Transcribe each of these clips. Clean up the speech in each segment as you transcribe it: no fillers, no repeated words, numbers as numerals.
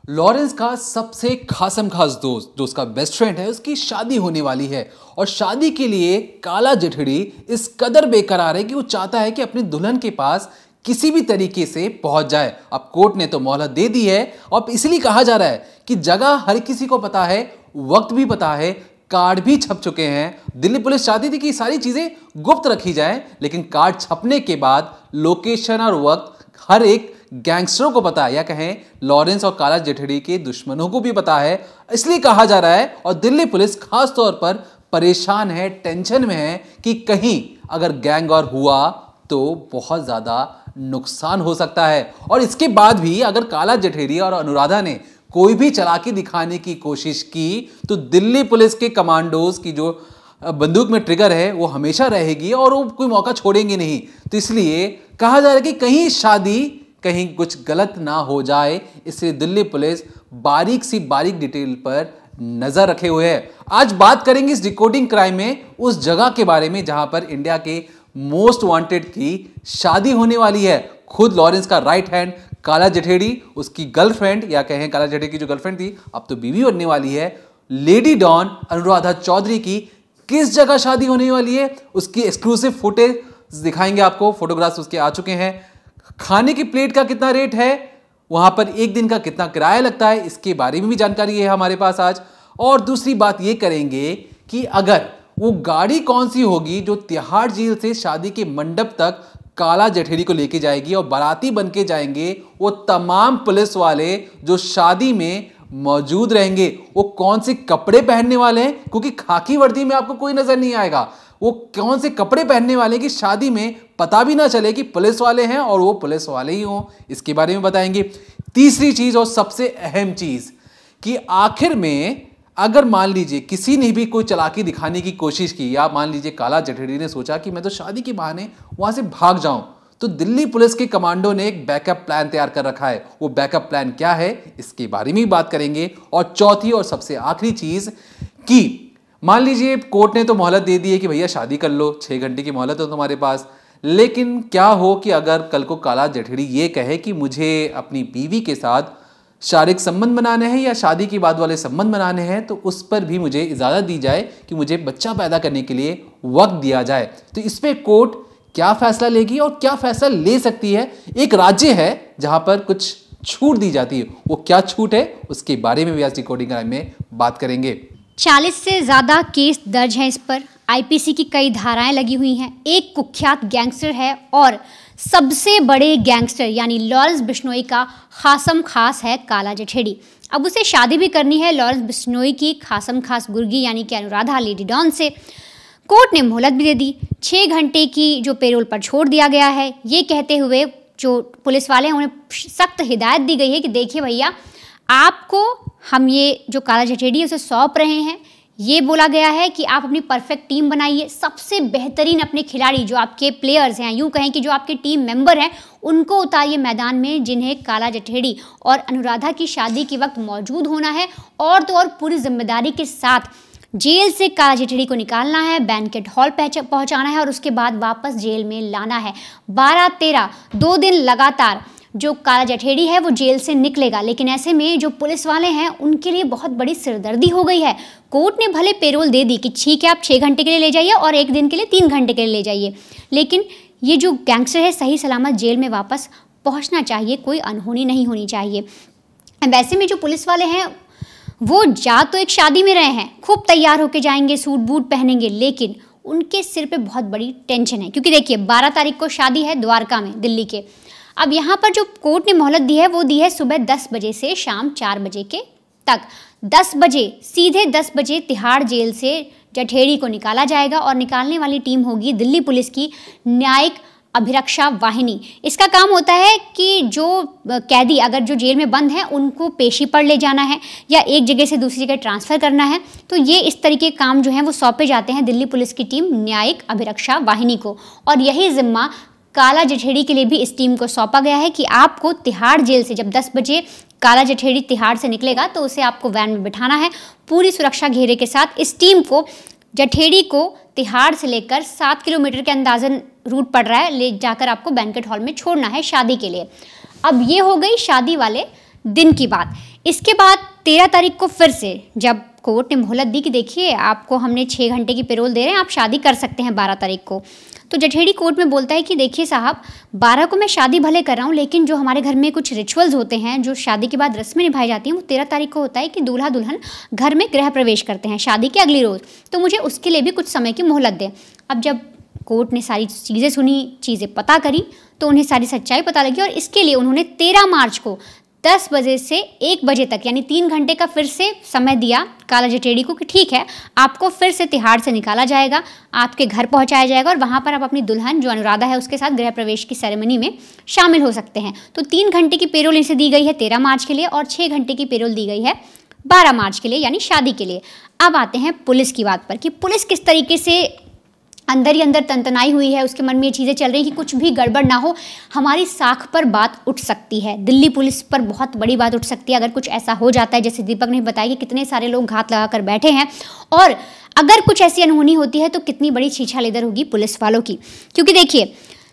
Lawrence का सबसे खासम खास दोस्त जो उसका बेस्ट फ्रेंड है, उसकी शादी होने वाली है और शादी के लिए काला जठड़ी इस कदर बेकरार है कि वो चाहता है कि अपनी दुल्हन के पास किसी भी तरीके से पहुंच जाए। अब कोर्ट ने तो मोहलत दे दी है और इसलिए कहा जा रहा है कि जगह हर किसी को पता है, वक्त भी पता है, कार्ड भी छप चुके हैं। दिल्ली पुलिस चाहती थी कि सारी चीजें गुप्त रखी जाए, लेकिन कार्ड छपने के बाद लोकेशन और वक्त हर एक गैंगस्टरों को पता है, या कहें लॉरेंस और काला जठड़ी के दुश्मनों को भी पता है। इसलिए कहा जा रहा है और दिल्ली पुलिस खास तौर पर परेशान है, टेंशन में है कि कहीं अगर गैंग वॉर हुआ तो बहुत ज्यादा नुकसान हो सकता है। और इसके बाद भी अगर काला जठेरी और अनुराधा ने कोई भी चालाकी दिखाने की कोशिश की तो दिल्ली पुलिस के कमांडोज की जो बंदूक में ट्रिगर है वो हमेशा रहेगी और वो कोई मौका छोड़ेंगे नहीं। तो इसलिए कहा जा रहा है कि कहीं शादी, कहीं कुछ गलत ना हो जाए, इसलिए दिल्ली पुलिस बारीक सी बारीक डिटेल पर नजर रखे हुए है। आज बात करेंगे इस डिकोडिंग क्राइम में उस जगह के बारे में जहां पर इंडिया के मोस्ट वांटेड की शादी होने वाली है। खुद लॉरेंस का राइट हैंड काला जठेड़ी, उसकी गर्लफ्रेंड, या कहें काला जठेड़ी की जो गर्लफ्रेंड थी अब तो बीवी बनने वाली है, लेडी डॉन अनुराधा चौधरी की किस जगह शादी होने वाली है, उसकी एक्सक्लूसिव फुटेज दिखाएंगे आपको। फोटोग्राफ्स उसके आ चुके हैं। खाने की प्लेट का कितना रेट है, वहां पर एक दिन का कितना किराया लगता है, इसके बारे में भी जानकारी है हमारे पास आज। और दूसरी बात ये करेंगे कि अगर वो गाड़ी कौन सी होगी जो तिहाड़ जेल से शादी के मंडप तक काला जठेड़ी को लेके जाएगी और बाराती बन के जाएंगे वो तमाम पुलिस वाले जो शादी में मौजूद रहेंगे, वो कौन से कपड़े पहनने वाले हैं, क्योंकि खाकी वर्दी में आपको कोई नजर नहीं आएगा। वो कौन से कपड़े पहनने वाले कि शादी में पता भी ना चले कि पुलिस वाले हैं और वो पुलिस वाले ही हों, इसके बारे में बताएंगे। तीसरी चीज और सबसे अहम चीज कि आखिर में अगर मान लीजिए किसी ने भी कोई चालाकी दिखाने की कोशिश की, या मान लीजिए काला जठेड़ी ने सोचा कि मैं तो शादी के बहाने वहां से भाग जाऊं, तो दिल्ली पुलिस के कमांडो ने एक बैकअप प्लान तैयार कर रखा है। वो बैकअप प्लान क्या है, इसके बारे में भी बात करेंगे। और चौथी और सबसे आखिरी चीज कि मान लीजिए कोर्ट ने तो मोहलत दे दी है कि भैया शादी कर लो, 6 घंटे की मोहलत है तुम्हारे पास, लेकिन क्या हो कि अगर कल को काला जठेड़ी ये कहे कि मुझे अपनी बीवी के साथ शारीरिक संबंध बनाने हैं या शादी के बाद वाले संबंध बनाने हैं, तो उस पर भी मुझे इजाजत दी जाए कि मुझे बच्चा पैदा करने के लिए वक्त दिया जाए। तो इस पे कोर्ट क्या फैसला लेगी और क्या फैसला ले सकती है। एक राज्य है जहां पर कुछ छूट दी जाती है, वो क्या छूट है उसके बारे में भी आज डिकोडिंग क्राइम में बात करेंगे। 40 से ज़्यादा केस दर्ज हैं इस पर, आईपीसी की कई धाराएं लगी हुई हैं। एक कुख्यात गैंगस्टर है और सबसे बड़े गैंगस्टर यानी लॉरेंस बिश्नोई का खासम खास है काला जठेड़ी। अब उसे शादी भी करनी है लॉरेंस बिश्नोई की खासम खास गुर्गी यानी कि अनुराधा लेडी डॉन से। कोर्ट ने मोहलत भी दे दी, 6 घंटे की जो पेरोल पर छोड़ दिया गया है, ये कहते हुए जो पुलिस वाले हैं उन्हें सख्त हिदायत दी गई है कि देखिए भैया, आपको हम ये जो काला जठेड़ी है उसे सौंप रहे हैं। ये बोला गया है कि आप अपनी परफेक्ट टीम बनाइए, सबसे बेहतरीन अपने खिलाड़ी जो आपके प्लेयर्स हैं, यूँ कहें कि जो आपके टीम मेंबर हैं, उनको उतारिए मैदान में जिन्हें काला जठेड़ी और अनुराधा की शादी के वक्त मौजूद होना है। और तो और पूरी जिम्मेदारी के साथ जेल से काला जठेड़ी को निकालना है, बैंकेट हॉल पहुंचाना है और उसके बाद वापस जेल में लाना है। 12-13 2 दिन लगातार जो काला जठेड़ी है वो जेल से निकलेगा। लेकिन ऐसे में जो पुलिस वाले हैं उनके लिए बहुत बड़ी सिरदर्दी हो गई है। कोर्ट ने भले पेरोल दे दी कि ठीक है आप 6 घंटे के लिए ले जाइए और 1 दिन के लिए 3 घंटे के लिए ले जाइए, लेकिन ये जो गैंगस्टर है सही सलामत जेल में वापस पहुंचना चाहिए, कोई अनहोनी नहीं होनी चाहिए। वैसे में जो पुलिस वाले हैं वो जा तो एक शादी में रहे हैं, खूब तैयार होके जाएंगे, सूट बूट पहनेंगे, लेकिन उनके सिर पे बहुत बड़ी टेंशन है। क्योंकि देखिए 12 तारीख को शादी है द्वारका में, दिल्ली के। अब यहाँ पर जो कोर्ट ने मोहलत दी है वो दी है सुबह 10 बजे से शाम 4 बजे के तक। 10 बजे सीधे 10 बजे तिहाड़ जेल से जठेड़ी को निकाला जाएगा और निकालने वाली टीम होगी दिल्ली पुलिस की न्यायिक अभिरक्षा वाहिनी। इसका काम होता है कि जो कैदी अगर जो जेल में बंद हैं उनको पेशी पर ले जाना है या एक जगह से दूसरी जगह ट्रांसफ़र करना है, तो ये इस तरीके के काम जो हैं वो सौंपे जाते हैं दिल्ली पुलिस की टीम न्यायिक अभिरक्षा वाहिनी को। और यही जिम्मा काला जठेड़ी के लिए भी इस टीम को सौंपा गया है कि आपको तिहाड़ जेल से जब 10 बजे काला जठेड़ी तिहाड़ से निकलेगा तो उसे आपको वैन में बिठाना है पूरी सुरक्षा घेरे के साथ। इस टीम को जठेड़ी को तिहाड़ से लेकर 7 किलोमीटर के अंदाजन रूट पड़ रहा है, ले जाकर आपको बैंकेट हॉल में छोड़ना है शादी के लिए। अब ये हो गई शादी वाले दिन की बात। इसके बाद 13 तारीख को फिर से जब कोर्ट ने मोहलत दी कि देखिए आपको हमने 6 घंटे की पेरोल दे रहे हैं, आप शादी कर सकते हैं 12 तारीख को, तो जठेड़ी कोर्ट में बोलता है कि देखिए साहब 12 को मैं शादी भले कर रहा हूँ, लेकिन जो हमारे घर में कुछ रिचुअल्स होते हैं, जो शादी के बाद रस्में निभाई जाती हैं, वो 13 तारीख को होता है कि दूल्हा दुल्हन घर में गृह प्रवेश करते हैं शादी के अगली रोज़, तो मुझे उसके लिए भी कुछ समय की मोहलत दें। अब जब कोर्ट ने सारी चीज़ें सुनी, चीज़ें पता करी, तो उन्हें सारी सच्चाई पता लगी और इसके लिए उन्होंने 13 मार्च को 10 बजे से 1 बजे तक यानी 3 घंटे का फिर से समय दिया काला जठेड़ी को कि ठीक है, आपको फिर से तिहाड़ से निकाला जाएगा, आपके घर पहुंचाया जाएगा और वहां पर आप अपनी दुल्हन जो अनुराधा है उसके साथ गृह प्रवेश की सेरेमनी में शामिल हो सकते हैं। तो 3 घंटे की पेरोल इनसे दी गई है 13 मार्च के लिए और 6 घंटे की पेरोल दी गई है 12 मार्च के लिए यानी शादी के लिए। अब आते हैं पुलिस की बात पर कि पुलिस किस तरीके से अंदर ही अंदर तनतनाई हुई है, उसके मन में ये चीज़ें चल रही हैं कि कुछ भी गड़बड़ ना हो, हमारी साख पर बात उठ सकती है, दिल्ली पुलिस पर बहुत बड़ी बात उठ सकती है अगर कुछ ऐसा हो जाता है। जैसे दीपक ने बताया कि कितने सारे लोग घात लगा कर बैठे हैं और अगर कुछ ऐसी अनहोनी होती है तो कितनी बड़ी छीछा लेदर होगी पुलिस वालों की। क्योंकि देखिए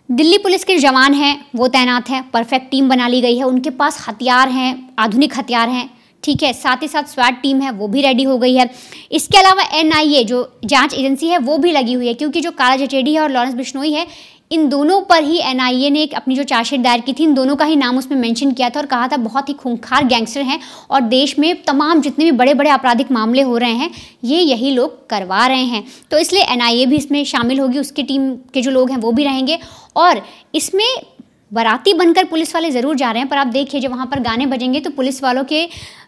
दिल्ली पुलिस के जवान हैं वो तैनात हैं, परफेक्ट टीम बना ली गई है, उनके पास हथियार हैं, आधुनिक हथियार हैं, ठीक है, साथ ही साथ स्वाट टीम है वो भी रेडी हो गई है। इसके अलावा NIA जो जांच एजेंसी है वो भी लगी हुई है, क्योंकि जो काला जठेड़ी है और लॉरेंस बिश्नोई है इन दोनों पर ही NIA ने एक अपनी जो चार्जशीट दायर की थी, इन दोनों का ही नाम उसमें मेंशन किया था और कहा था बहुत ही खूंखार गैंगस्टर हैं और देश में तमाम जितने भी बड़े बड़े आपराधिक मामले हो रहे हैं ये यही लोग करवा रहे हैं। तो इसलिए NIA भी इसमें शामिल होगी, उसकी टीम के जो लोग हैं वो भी रहेंगे और इसमें बाराती बनकर पुलिस वाले ज़रूर जा रहे हैं। पर आप देखिए जब वहाँ पर गाने बजेंगे तो पुलिस वालों के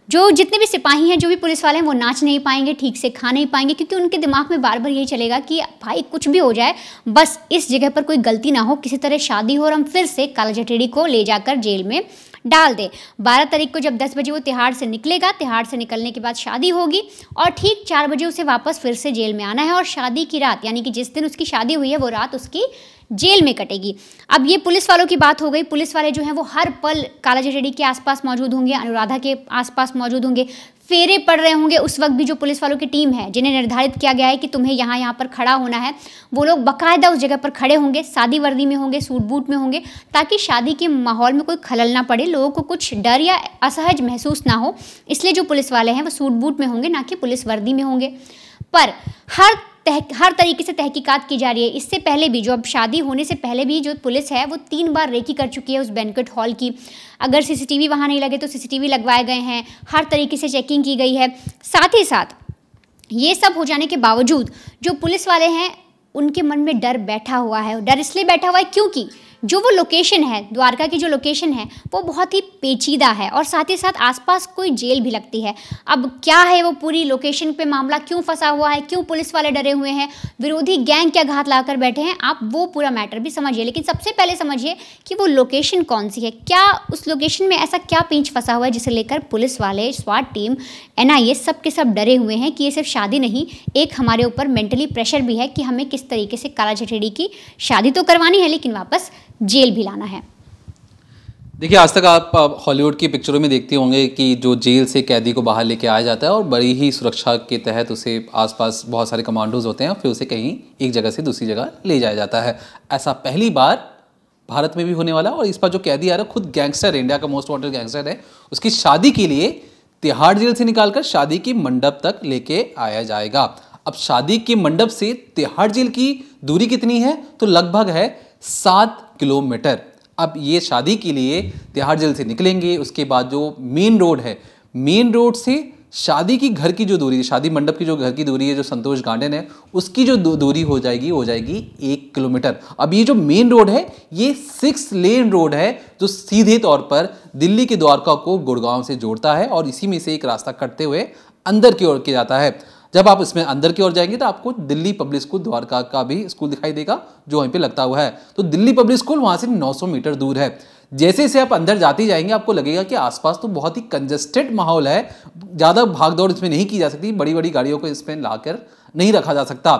जो जितने भी सिपाही हैं, जो भी पुलिस वाले हैं, वो नाच नहीं पाएंगे, ठीक से खा नहीं पाएंगे, क्योंकि उनके दिमाग में बार बार यही चलेगा कि भाई कुछ भी हो जाए, बस इस जगह पर कोई गलती ना हो, किसी तरह शादी हो और हम फिर से काला जठेड़ी को ले जाकर जेल में डाल दे। 12 तारीख को जब 10 बजे वो तिहाड़ से निकलेगा, तिहाड़ से निकलने के बाद शादी होगी और ठीक 4 बजे उसे वापस फिर से जेल में आना है और शादी की रात यानी कि जिस दिन उसकी शादी हुई है वो रात उसकी जेल में कटेगी। अब ये पुलिस वालों की बात हो गई। पुलिस वाले जो हैं वो हर पल काला जठेड़ी के आसपास मौजूद होंगे, अनुराधा के आसपास मौजूद होंगे, फेरे पड़ रहे होंगे उस वक्त भी। जो पुलिस वालों की टीम है जिन्हें निर्धारित किया गया है कि तुम्हें यहाँ पर खड़ा होना है, वो लोग बाकायदा उस जगह पर खड़े होंगे, सादी वर्दी में होंगे, सूट बूट में होंगे, ताकि शादी के माहौल में कोई खलल ना पड़े, लोगों को कुछ डर या असहज महसूस ना हो। इसलिए जो पुलिस वाले हैं वो सूट बूट में होंगे, ना कि पुलिस वर्दी में होंगे। पर हर तरीके से तहकीकात की जा रही है। इससे पहले भी जो अब शादी होने से पहले भी जो पुलिस है वो 3 बार रेकी कर चुकी है उस बैंक्वेट हॉल की। अगर CCTV वहाँ नहीं लगे तो CCTV लगवाए गए हैं, हर तरीके से चेकिंग की गई है। साथ ही साथ ये सब हो जाने के बावजूद जो पुलिस वाले हैं उनके मन में डर बैठा हुआ है। डर इसलिए बैठा हुआ है क्योंकि जो वो लोकेशन है, द्वारका की जो लोकेशन है वो बहुत ही पेचीदा है और साथ ही साथ आसपास कोई जेल भी लगती है। अब क्या है वो पूरी लोकेशन पे मामला क्यों फंसा हुआ है, क्यों पुलिस वाले डरे हुए हैं, विरोधी गैंग क्या घात लगाकर बैठे हैं, आप वो पूरा मैटर भी समझिए। लेकिन सबसे पहले समझिए कि वो लोकेशन कौन सी है, क्या उस लोकेशन में ऐसा क्या पेंच फंसा हुआ है जिसे लेकर पुलिस वाले, स्वाट टीम, NIA सब के सब डरे हुए हैं कि ये सिर्फ शादी नहीं, एक हमारे ऊपर मेंटली प्रेशर भी है कि हमें किस तरीके से काला जठेड़ी की शादी तो करवानी है लेकिन वापस जेल भी लाना है। देखिए आज तक आप हॉलीवुड की पिक्चरों में देखते होंगे कि जो जेल से कैदी को बाहर लेके आया जाता है और बड़ी ही सुरक्षा के तहत उसे आसपास बहुत सारे कमांडोज होते हैं, फिर उसे कहीं एक जगह से दूसरी जगह ले जाया जाता है। ऐसा पहली बार भारत में भी होने वाला और इस पर जो कैदी आ रहा है खुद गैंगस्टर, इंडिया का मोस्ट वांटेड गैंगस्टर है, उसकी शादी के लिए तिहाड़ जेल से निकालकर शादी की मंडप तक लेके आया जाएगा। अब शादी के मंडप से तिहाड़ जेल की दूरी कितनी है, तो लगभग है 7 किलोमीटर। अब ये शादी के लिए तिहाड़ जेल से निकलेंगे, उसके बाद जो मेन रोड है, मेन रोड से शादी की घर की जो दूरी है, शादी मंडप की जो घर की दूरी है, जो संतोष गार्डन है, उसकी जो दूरी हो जाएगी 1 किलोमीटर। अब ये जो मेन रोड है ये 6 लेन रोड है जो सीधे तौर पर दिल्ली के द्वारका को गुड़गांव से जोड़ता है और इसी में से एक रास्ता कटते हुए अंदर की ओर जाता है। जब आप इसमें अंदर की ओर जाएंगे तो आपको दिल्ली पब्लिक स्कूल द्वारका का भी स्कूल दिखाई देगा जो वहीं पे लगता हुआ है। तो दिल्ली पब्लिक स्कूल वहां से 900 मीटर दूर है। जैसे जैसे आप अंदर जाते जाएंगे आपको लगेगा कि आसपास तो बहुत ही कंजेस्टेड माहौल है, ज़्यादा भागदौड़ इसमें नहीं की जा सकती, बड़ी बड़ी गाड़ियों को इसमें लाकर नहीं रखा जा सकता।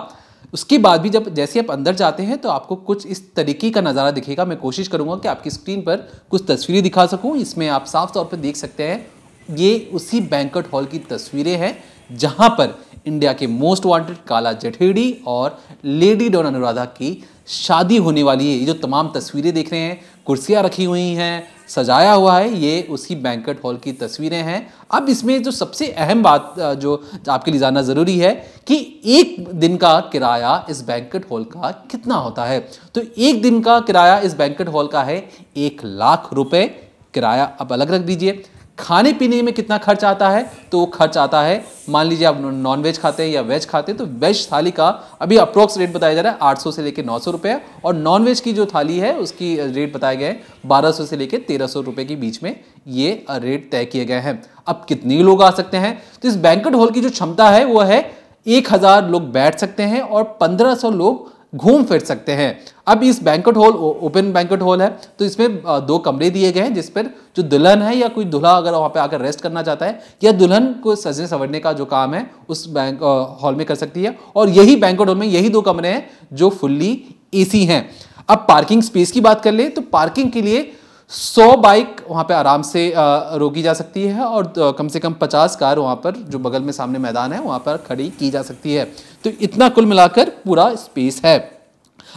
उसके बाद भी जब जैसे आप अंदर जाते हैं तो आपको कुछ इस तरीके का नज़ारा दिखेगा। मैं कोशिश करूंगा कि आपकी स्क्रीन पर कुछ तस्वीरें दिखा सकूं। इसमें आप साफ तौर पर देख सकते हैं ये उसी बैंक्वेट हॉल की तस्वीरें हैं जहां पर इंडिया के मोस्ट वांटेड काला जठेड़ी और लेडी डॉन अनुराधा की शादी होने वाली है। ये जो तमाम तस्वीरें देख रहे हैं, कुर्सियां रखी हुई हैं, सजाया हुआ है, ये उसी बैंक्वेट हॉल की तस्वीरें हैं। अब इसमें जो सबसे अहम बात जो आपके लिए जानना ज़रूरी है कि एक दिन का किराया इस बैंक्वेट हॉल का कितना होता है। तो एक दिन का किराया इस बैंक्वेट हॉल का है 1,00,000 रुपए किराया। अब अलग रख दीजिए खाने पीने में कितना खर्च आता है, तो वो खर्च आता है, मान लीजिए आप नॉन वेज खाते हैं या वेज खाते हैं, तो वेज थाली का अभी अप्रोक्स रेट बताया जा रहा है 800 से लेकर 900 रुपये, और नॉन वेज की जो थाली है उसकी रेट बताए गए 1200 से लेकर 1300 रुपये के बीच में ये रेट तय किए गए हैं। अब कितने लोग आ सकते हैं, तो इस बैंक्वेट हॉल की जो क्षमता है वो है 1000 लोग बैठ सकते हैं और 1500 लोग घूम फिर सकते हैं। अब इस banquet hall open banquet hall है, तो इसमें 2 कमरे दिए गए हैं जिस पर जो दुल्हन है या कोई दूल्हा अगर वहाँ पे आकर रेस्ट करना चाहता है या दुल्हन को सजने संवरने का जो काम है उस बैंक हॉल में कर सकती है। और यही बैंक्वेट हॉल में यही 2 कमरे हैं जो फुल्ली एसी हैं। अब पार्किंग स्पेस की बात कर ले तो पार्किंग के लिए 100 बाइक वहाँ पे आराम से रोकी जा सकती है और कम से कम 50 कार वहाँ पर जो बगल में सामने मैदान है वहाँ पर खड़ी की जा सकती है। तो इतना कुल मिलाकर पूरा स्पेस है।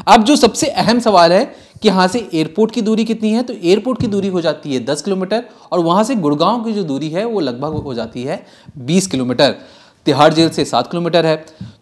अब जो सबसे अहम सवाल है कि यहाँ से एयरपोर्ट की दूरी कितनी है, तो एयरपोर्ट की दूरी हो जाती है 10 किलोमीटर और वहाँ से गुड़गांव की जो दूरी है वो लगभग हो जाती है 20 किलोमीटर। तिहाड़ जेल से 7 किलोमीटर है।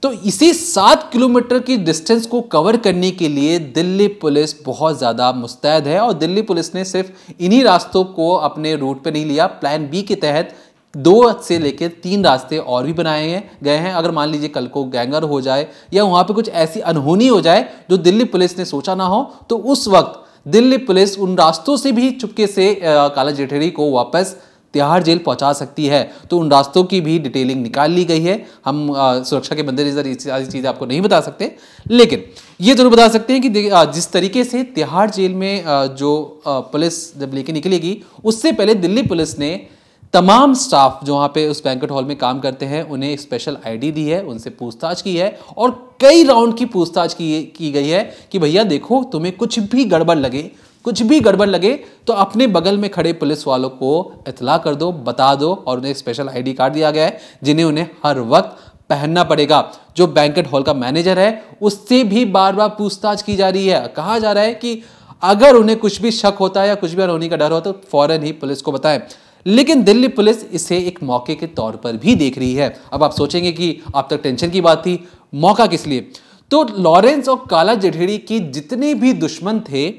तो इसी 7 किलोमीटर की डिस्टेंस को कवर करने के लिए दिल्ली पुलिस बहुत ज़्यादा मुस्तैद है और दिल्ली पुलिस ने सिर्फ इन्हीं रास्तों को अपने रूट पे नहीं लिया, प्लान बी के तहत 2 से लेकर 3 रास्ते और भी बनाए गए हैं। अगर मान लीजिए कल को गैंगर हो जाए या वहाँ पे कुछ ऐसी अनहोनी हो जाए जो दिल्ली पुलिस ने सोचा ना हो, तो उस वक्त दिल्ली पुलिस उन रास्तों से भी चुपके से काला जठेरी को वापस तिहाड़ जेल पहुंचा सकती है। तो उन रास्तों की भी डिटेलिंग निकाल ली गई है। हम सुरक्षा के मद्देनजर ये सारी चीज़ें आपको नहीं बता सकते, लेकिन ये जरूर बता सकते हैं कि जिस तरीके से तिहाड़ जेल में जो पुलिस जब लेके निकलेगी उससे पहले दिल्ली पुलिस ने तमाम स्टाफ जो वहाँ पे उस बैंक्वेट हॉल में काम करते हैं उन्हें स्पेशल आईडी दी है, उनसे पूछताछ की है और कई राउंड की पूछताछ की गई है कि भैया देखो तुम्हें कुछ भी गड़बड़ लगे तो अपने बगल में खड़े पुलिस वालों को इत्तला कर दो, बता दो, और उन्हें स्पेशल आईडी कार्ड दिया गया है जिन्हें उन्हें हर वक्त पहनना पड़ेगा। जो बैंक्वेट हॉल का मैनेजर है उससे भी बार बार पूछताछ की जा रही है। कहा जा रहा है कि अगर उन्हें कुछ भी शक होता है या कुछ भी अनहोनी का डर हो तो फौरन ही पुलिस को बताएं। लेकिन दिल्ली पुलिस इसे एक मौके के तौर पर भी देख रही है। अब आप सोचेंगे कि आप तक टेंशन की बात थी, मौका किस लिए? तो लॉरेंस और काला जठेरी के जितने भी दुश्मन थे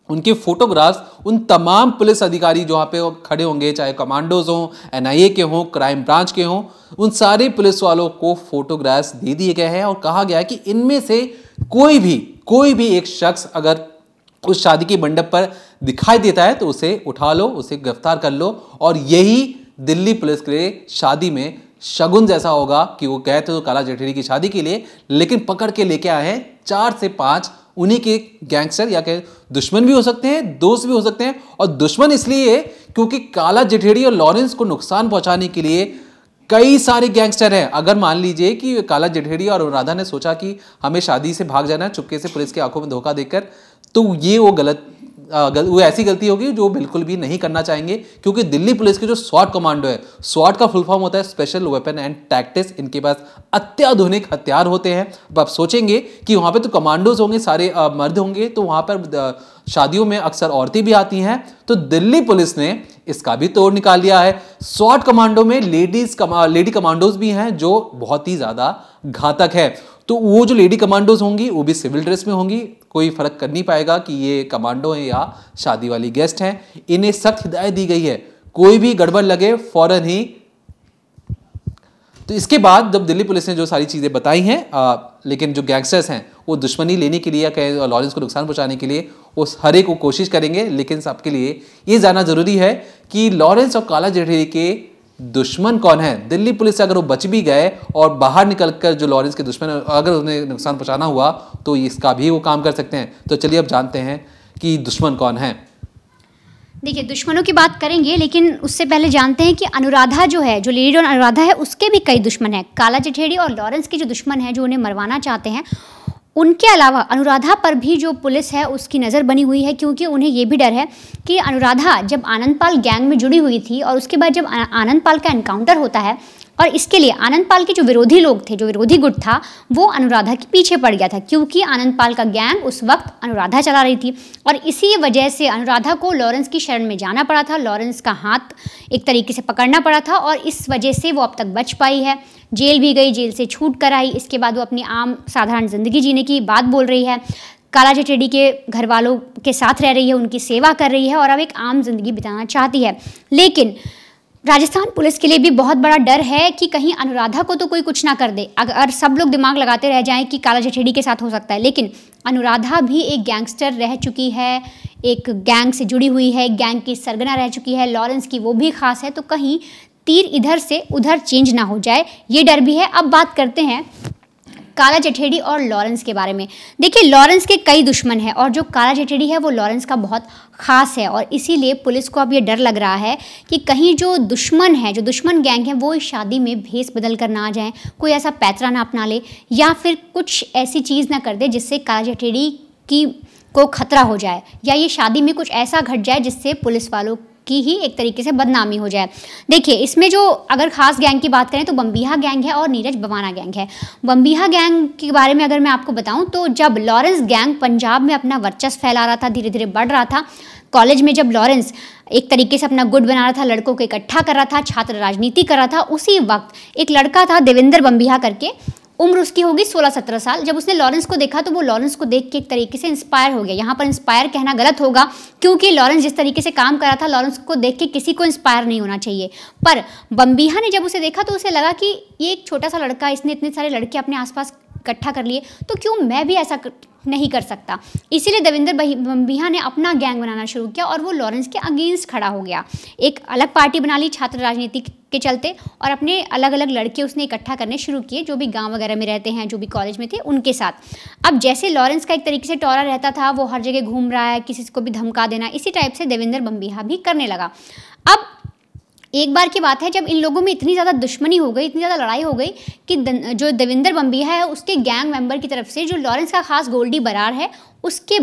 उनके फोटोग्राफ्स उन तमाम पुलिस अधिकारी जो वहाँ पे खड़े होंगे, चाहे कमांडोज हों, एनआईए के हों, क्राइम ब्रांच के हों, उन सारे पुलिस वालों को फोटोग्राफ्स दे दिए गए हैं और कहा गया है कि इनमें से कोई भी एक शख्स अगर उस शादी के मंडप पर दिखाई देता है तो उसे उठा लो, उसे गिरफ्तार कर लो। और यही दिल्ली पुलिस के लिए शादी में शगुन जैसा होगा कि वो गए थे तो काला जठेरी की शादी के लिए, लेकिन पकड़ के लेके आए हैं 4 से 5 उन्हीं के गैंगस्टर या के दुश्मन भी हो सकते हैं, दोस्त भी हो सकते हैं। और दुश्मन इसलिए क्योंकि काला जठेरी और लॉरेंस को नुकसान पहुंचाने के लिए कई सारे गैंगस्टर हैं। अगर मान लीजिए कि काला जठेरी और अनुराधा ने सोचा कि हमें शादी से भाग जाना है चुपके से पुलिस की आंखों में धोखा देकर, तो ये वो ऐसी गलती होगी जो बिल्कुल भी नहीं करना चाहेंगे, क्योंकि दिल्ली पुलिस के जो स्वाट कमांडो है, स्वाट का फुल फॉर्म होता है स्पेशल वेपन एंड टैक्टिक्स, इनके पास अत्याधुनिक हथियार होते हैं। अब आप सोचेंगे कि वहां पे तो कमांडोज होंगे, सारे मर्द होंगे, तो वहां पर शादियों में अक्सर औरतें भी आती हैं, तो दिल्ली पुलिस ने इसका भी तोड़ निकाल लिया है। स्वाट कमांडो में लेडी कमांडोज भी हैं जो बहुत ही ज्यादा घातक है। तो वो जो लेडी कमांडोज होंगी वो भी सिविल ड्रेस में होंगी, कोई फर्क कर नहीं पाएगा कि ये कमांडो हैं या शादी वाली गेस्ट हैं। इन्हें सख्त हिदायत दी गई है, कोई भी गड़बड़ लगे फौरन ही। तो इसके बाद जब दिल्ली पुलिस ने जो सारी चीजें बताई हैं, लेकिन जो गैंगस्टर्स हैं वो दुश्मनी लेने के लिए या लॉरेंस को नुकसान पहुंचाने के लिए वो हर एक को कोशिश करेंगे। लेकिन सबके लिए ये जानना जरूरी है कि लॉरेंस और काला जठेरी के दुश्मन कौन है। दिल्ली पुलिस से अगर वो बच भी गए और बाहर निकलकर जो लॉरेंस के दुश्मन अगर उन्हें नुकसान पहुंचाना हुआ तो इसका भी वो काम कर सकते हैं। तो चलिए अब जानते हैं कि दुश्मन कौन है। देखिए, दुश्मनों की बात करेंगे, लेकिन उससे पहले जानते हैं कि अनुराधा जो है, जो लेडी डॉन अनुराधा है, उसके भी कई दुश्मन हैं। काला जठेरी और लॉरेंस के जो दुश्मन हैं जो उन्हें मरवाना चाहते हैं, उनके अलावा अनुराधा पर भी जो पुलिस है उसकी नज़र बनी हुई है, क्योंकि उन्हें ये भी डर है कि अनुराधा जब आनंदपाल गैंग में जुड़ी हुई थी और उसके बाद जब आनंदपाल का एनकाउंटर होता है और इसके लिए आनंद पाल के जो विरोधी लोग थे, जो विरोधी गुट था, वो अनुराधा के पीछे पड़ गया था, क्योंकि आनंद पाल का गैंग उस वक्त अनुराधा चला रही थी और इसी वजह से अनुराधा को लॉरेंस की शरण में जाना पड़ा था, लॉरेंस का हाथ एक तरीके से पकड़ना पड़ा था और इस वजह से वो अब तक बच पाई है। जेल भी गई, जेल से छूट कर आई, इसके बाद वो अपनी आम साधारण ज़िंदगी जीने की बात बोल रही है, काला जठेड़ी के घर वालों के साथ रह रही है, उनकी सेवा कर रही है और अब एक आम जिंदगी बिताना चाहती है। लेकिन राजस्थान पुलिस के लिए भी बहुत बड़ा डर है कि कहीं अनुराधा को तो कोई कुछ ना कर दे। अगर सब लोग दिमाग लगाते रह जाएं कि काला जठेड़ी के साथ हो सकता है, लेकिन अनुराधा भी एक गैंगस्टर रह चुकी है, एक गैंग से जुड़ी हुई है, गैंग की सरगना रह चुकी है, लॉरेंस की वो भी खास है, तो कहीं तीर इधर से उधर चेंज ना हो जाए, ये डर भी है। अब बात करते हैं काला जठेड़ी और लॉरेंस के बारे में। देखिए, लॉरेंस के कई दुश्मन हैं और जो काला जठेड़ी है वो लॉरेंस का बहुत ख़ास है और इसीलिए पुलिस को अब ये डर लग रहा है कि कहीं जो दुश्मन है, जो दुश्मन गैंग है, वो इस शादी में भेस बदल कर ना आ जाए, कोई ऐसा पैतरा ना अपना ले या फिर कुछ ऐसी चीज़ ना कर दे जिससे काला जठेड़ी को खतरा हो जाए या ये शादी में कुछ ऐसा घट जाए जिससे पुलिस वालों की ही एक तरीके से बदनामी हो जाए। देखिए, इसमें जो अगर खास गैंग की बात करें तो बम्बीहा गैंग है और नीरज बवाना गैंग है। बम्बीहा गैंग के बारे में अगर मैं आपको बताऊं तो जब लॉरेंस गैंग पंजाब में अपना वर्चस्व फैला रहा था, धीरे धीरे बढ़ रहा था, कॉलेज में जब लॉरेंस एक तरीके से अपना गुट बना रहा था, लड़कों को इकट्ठा कर रहा था, छात्र राजनीति कर रहा था, उसी वक्त एक लड़का था देवेंद्र बम्बीहा करके, उम्र उसकी होगी 16-17 साल। जब उसने लॉरेंस को देखा तो वो लॉरेंस को देख के एक तरीके से इंस्पायर हो गया। यहाँ पर इंस्पायर कहना गलत होगा क्योंकि लॉरेंस जिस तरीके से काम कर रहा था, लॉरेंस को देख के किसी को इंस्पायर नहीं होना चाहिए, पर बम्बीहा ने जब उसे देखा तो उसे लगा कि ये एक छोटा सा लड़का, इसने इतने सारे लड़के अपने आसपास इकट्ठा कर लिए, तो क्यों मैं भी ऐसा नहीं कर सकता। इसीलिए देवेंद्र बम्बीहा ने अपना गैंग बनाना शुरू किया और वो लॉरेंस के अगेंस्ट खड़ा हो गया। एक अलग पार्टी बना ली छात्र राजनीति के चलते और अपने अलग अलग लड़के उसने इकट्ठा करने शुरू किए, जो भी गांव वगैरह में रहते हैं, जो भी कॉलेज में थे, उनके साथ। अब जैसे लॉरेंस का एक तरीके से टॉरा रहता था, वो हर जगह घूम रहा है, किसी को भी धमका देना, इसी टाइप से देवेंद्र बम्बीहा भी करने लगा। अब एक बार की बात है जब इन लोगों में इतनी ज़्यादा दुश्मनी हो गई, इतनी ज़्यादा लड़ाई हो गई कि जो देवेंद्र बम्बीहा है उसके गैंग मेंबर की तरफ से जो लॉरेंस का खास गोल्डी बरार है उसके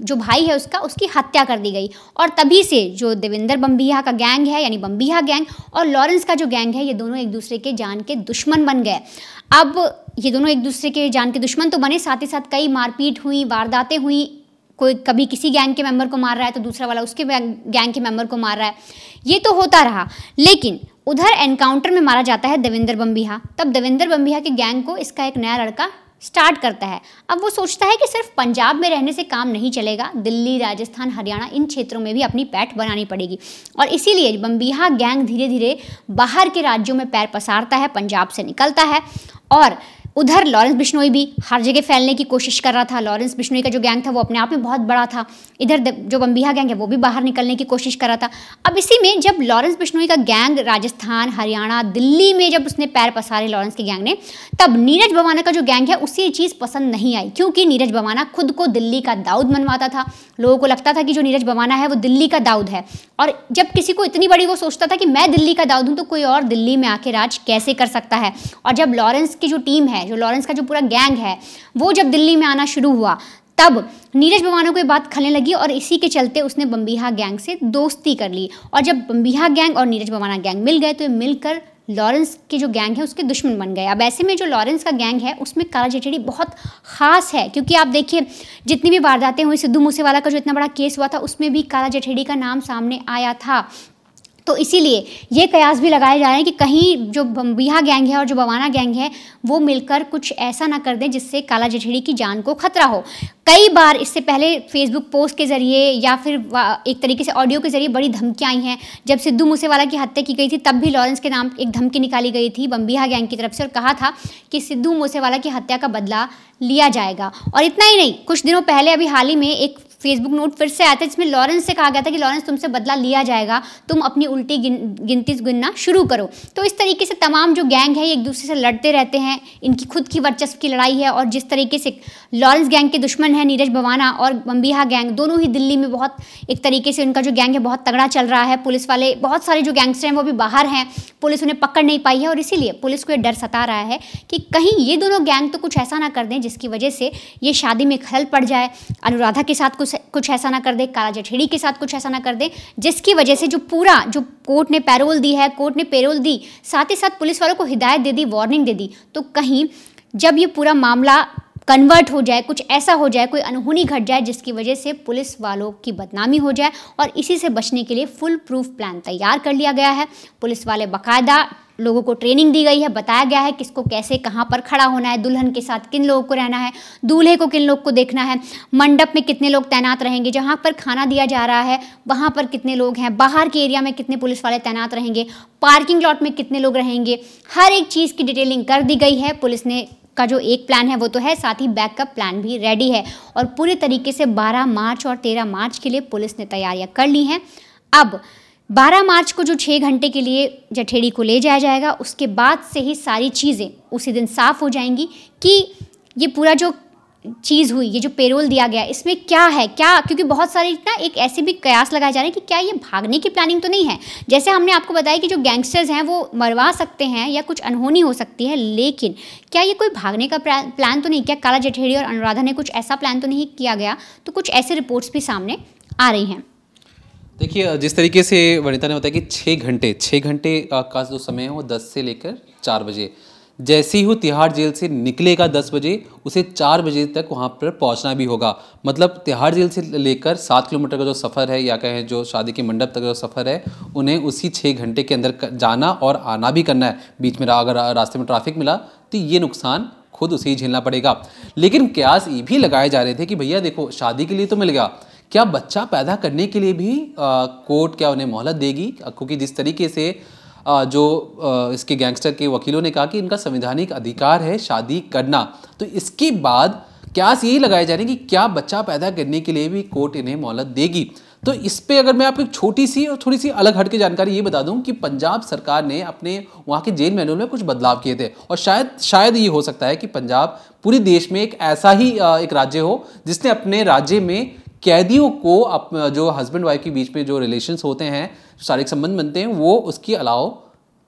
जो भाई है उसकी हत्या कर दी गई और तभी से जो देवेंद्र बम्बीहा का गैंग है यानी बम्बीहा गैंग और लॉरेंस का जो गैंग है, ये दोनों एक दूसरे के जान के दुश्मन बन गए। अब ये दोनों एक दूसरे के जान के दुश्मन तो बने, साथ ही साथ कई मारपीट हुई, वारदातें हुई, कोई कभी किसी गैंग के मेंबर को मार रहा है तो दूसरा वाला उसके गैंग के मेंबर को मार रहा है, ये तो होता रहा। लेकिन उधर एनकाउंटर में मारा जाता है देवेंद्र बम्बीहा। तब देवेंद्र बम्बीहा के गैंग को इसका एक नया लड़का स्टार्ट करता है। अब वो सोचता है कि सिर्फ पंजाब में रहने से काम नहीं चलेगा, दिल्ली, राजस्थान, हरियाणा, इन क्षेत्रों में भी अपनी पैठ बनानी पड़ेगी और इसीलिए बम्बीहा गैंग धीरे धीरे बाहर के राज्यों में पैर पसारता है, पंजाब से निकलता है और उधर लॉरेंस बिश्नोई भी हर जगह फैलने की कोशिश कर रहा था। लॉरेंस बिश्नोई का जो गैंग था वो अपने आप में बहुत बड़ा था, इधर जो बम्बीहा गैंग है वो भी बाहर निकलने की कोशिश कर रहा था। अब इसी में जब लॉरेंस बिश्नोई का गैंग राजस्थान, हरियाणा, दिल्ली में जब उसने पैर पसारे लॉरेंस के गैंग ने, तब नीरज बवाना का जो गैंग है उसे ये चीज़ पसंद नहीं आई क्योंकि नीरज बवाना खुद को दिल्ली का दाऊद मनवाता था। लोगों को लगता था कि जो नीरज बवाना है वो दिल्ली का दाऊद है और जब किसी को इतनी बड़ी वो सोचता था कि मैं दिल्ली का दाऊद हूँ तो कोई और दिल्ली में आके राज कैसे कर सकता है। और जब लॉरेंस की जो टीम है, जो लॉरेंस का जो पूरा गैंग है, वो जब दिल्ली में आना शुरू हुआ तब नीरज बवाना को ये बात खलने लगी और इसी के चलते उसने बम्बीहा गैंग से दोस्ती कर ली और जब बम्बीहा गैंग और नीरज बवाना गैंग मिल गए तो ये मिलकर लॉरेंस के जो गैंग है उसके दुश्मन बन गए। अब ऐसे में जो लॉरेंस का गैंग है उसमें काला जठेड़ी बहुत खास है क्योंकि आप देखिए जितनी भी वारदातें हुई, सिद्धू मूसेवाला का जो इतना बड़ा केस हुआ था उसमें भी काला जठेड़ी का नाम सामने आया था। तो इसीलिए ये कयास भी लगाए जा रहे हैं कि कहीं जो बम्बीहा गैंग है और जो बवाना गैंग है वो मिलकर कुछ ऐसा ना कर दें जिससे काला जठेड़ी की जान को खतरा हो। कई बार इससे पहले फेसबुक पोस्ट के ज़रिए या फिर एक तरीके से ऑडियो के ज़रिए बड़ी धमकियाँ आई हैं। जब सिद्धू मूसेवाला की हत्या की गई थी तब भी लॉरेंस के नाम एक धमकी निकाली गई थी बम्बीहा गैंग की तरफ से और कहा था कि सिद्धू मूसेवाला की हत्या का बदला लिया जाएगा। और इतना ही नहीं, कुछ दिनों पहले अभी हाल ही में एक फेसबुक नोट फिर से आया था जिसमें लॉरेंस से कहा गया था कि लॉरेंस तुमसे बदला लिया जाएगा, तुम अपनी उल्टी गिनती गिनना शुरू करो। तो इस तरीके से तमाम जो गैंग है एक दूसरे से लड़ते रहते हैं, इनकी खुद की वर्चस्व की लड़ाई है और जिस तरीके से लॉरेंस गैंग के दुश्मन है नीरज बवाना और बम्बीहा गैंग, दोनों ही दिल्ली में बहुत एक तरीके से उनका जो गैंग है बहुत तगड़ा चल रहा है। पुलिस वाले बहुत सारे जो गैंगस्टर हैं वो भी बाहर हैं, पुलिस उन्हें पकड़ नहीं पाई है और इसीलिए पुलिस को ये डर सता रहा है कि कहीं ये दोनों गैंग तो कुछ ऐसा ना कर दें जिसकी वजह से ये शादी में खलल पड़ जाए, अनुराधा के साथ कुछ कुछ ऐसा ना कर दे, काला जठेड़ी के साथ कुछ ऐसा ना कर दे, जिसकी वजह से जो कोर्ट ने पैरोल दी है, कोर्ट ने पेरोल दी, साथ ही साथ पुलिस वालों को हिदायत दे दी, वार्निंग दे दी, तो कहीं जब ये पूरा मामला कन्वर्ट हो जाए, कुछ ऐसा हो जाए, कोई अनहोनी घट जाए जिसकी वजह से पुलिस वालों की बदनामी हो जाए, और इसी से बचने के लिए फुल प्रूफ प्लान तैयार कर लिया गया है। पुलिस वाले बाकायदा लोगों को ट्रेनिंग दी गई है, बताया गया है किसको कैसे कहाँ पर खड़ा होना है, दुल्हन के साथ किन लोगों को रहना है, दूल्हे को किन लोग को देखना है, मंडप में कितने लोग तैनात रहेंगे, जहाँ पर खाना दिया जा रहा है वहाँ पर कितने लोग हैं, बाहर के एरिया में कितने पुलिस वाले तैनात रहेंगे, पार्किंग लॉट में कितने लोग रहेंगे, हर एक चीज़ की डिटेलिंग कर दी गई है। पुलिस ने का जो एक प्लान है वो तो है, साथ ही बैकअप प्लान भी रेडी है, और पूरे तरीके से 12 मार्च और 13 मार्च के लिए पुलिस ने तैयारियां कर ली हैं। अब 12 मार्च को जो 6 घंटे के लिए जठेड़ी को ले जाया जाएगा, उसके बाद से ही सारी चीज़ें उसी दिन साफ हो जाएंगी कि ये पूरा जो चीज़ हुई, ये जो पेरोल दिया गया, इसमें क्या है, क्या, क्योंकि बहुत सारे ना एक ऐसे भी कयास लगाए जा रहे हैं कि क्या ये भागने की प्लानिंग तो नहीं है। जैसे हमने आपको बताया कि जो गैंगस्टर्स हैं वो मरवा सकते हैं या कुछ अनहोनी हो सकती है, लेकिन क्या ये कोई भागने का प्लान तो नहीं, क्या काला जठेड़ी और अनुराधा ने कुछ ऐसा प्लान तो नहीं किया गया? तो कुछ ऐसे रिपोर्ट्स भी सामने आ रही हैं। देखिए, जिस तरीके से वनिता ने बताया कि 6 घंटे का जो समय है वो 10 से लेकर 4 बजे, जैसे ही वो तिहाड़ जेल से निकलेगा 10 बजे, उसे 4 बजे तक वहाँ पर पहुँचना भी होगा। मतलब तिहाड़ जेल से लेकर 7 किलोमीटर का जो सफ़र है, या कहें जो शादी के मंडप तक जो सफ़र है, उन्हें उसी 6 घंटे के अंदर जाना और आना भी करना है। बीच में अगर रास्ते में ट्रैफिक मिला तो ये नुकसान खुद उसे ही झेलना पड़ेगा। लेकिन कयास ये भी लगाए जा रहे थे कि भैया देखो, शादी के लिए तो मिल गया, क्या बच्चा पैदा करने के लिए भी कोर्ट क्या उन्हें मोहलत देगी? क्योंकि जिस तरीके से इसके गैंगस्टर के वकीलों ने कहा कि इनका संवैधानिक अधिकार है शादी करना, तो इसके बाद कयास यही लगाए जा रहे हैं कि क्या बच्चा पैदा करने के लिए भी कोर्ट इन्हें मोहलत देगी। तो इस पे अगर मैं आपको एक छोटी सी और थोड़ी सी अलग हट के जानकारी ये बता दूं कि पंजाब सरकार ने अपने वहाँ के जेल मैनुअल में कुछ बदलाव किए थे, और शायद ये हो सकता है कि पंजाब पूरे देश में एक ऐसा ही एक राज्य हो जिसने अपने राज्य में कैदियों को जो हस्बैंड वाइफ के बीच में जो रिलेशंस होते हैं, जो शारीरिक संबंध बनते हैं, वो उसकी अलाउ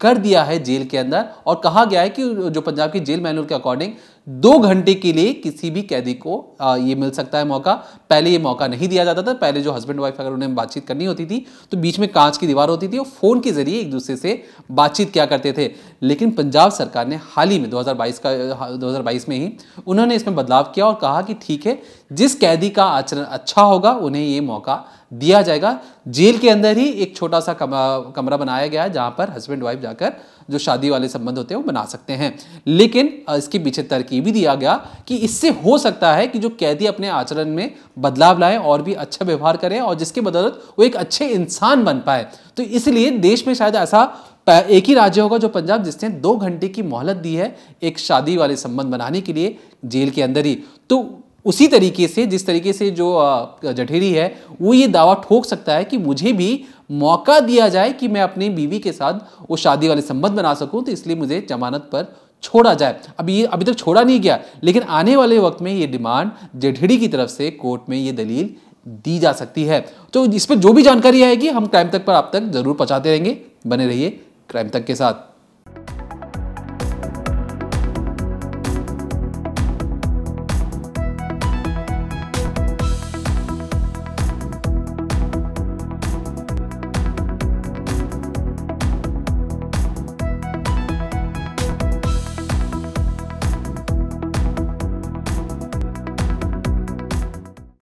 कर दिया है जेल के अंदर। और कहा गया है कि जो पंजाब की जेल मैनुअल के अकॉर्डिंग 2 घंटे के लिए किसी भी कैदी को ये मिल सकता है मौका। पहले ये मौका नहीं दिया जाता था। पहले जो हस्बैंड वाइफ अगर उन्हें बातचीत करनी होती थी तो बीच में कांच की दीवार होती थी और फोन के जरिए एक दूसरे से बातचीत किया करते थे। लेकिन पंजाब सरकार ने हाल ही में 2022 में ही उन्होंने इसमें बदलाव किया और कहा कि ठीक है, जिस कैदी का आचरण अच्छा होगा उन्हें ये मौका दिया जाएगा। जेल के अंदर ही एक छोटा सा कमरा बनाया गया है जहां पर हस्बैंड वाइफ जाकर जो शादी वाले संबंध होते हैं वो बना सकते हैं। लेकिन इसके पीछे तर्क ये भी दिया गया कि इससे हो सकता है कि जो कैदी अपने आचरण में बदलाव लाए और भी अच्छा व्यवहार करें और जिसके बदौलत वो एक अच्छे इंसान बन पाए। तो इसलिए देश में शायद ऐसा एक ही राज्य होगा जो पंजाब, जिसने 2 घंटे की मोहलत दी है एक शादी वाले संबंध बनाने के लिए जेल के अंदर ही। तो उसी तरीके से जिस तरीके से जो जठेरी है वो ये दावा ठोक सकता है कि मुझे भी मौका दिया जाए कि मैं अपनी बीवी के साथ वो शादी वाले संबंध बना सकूं, तो इसलिए मुझे जमानत पर छोड़ा जाए। अभी तक छोड़ा नहीं गया, लेकिन आने वाले वक्त में ये डिमांड जठेरी की तरफ से कोर्ट में ये दलील दी जा सकती है। तो इस पर जो भी जानकारी आएगी हम क्राइम तक पर आप तक जरूर पहुंचाते रहेंगे। बने रहिए क्राइम तक के साथ।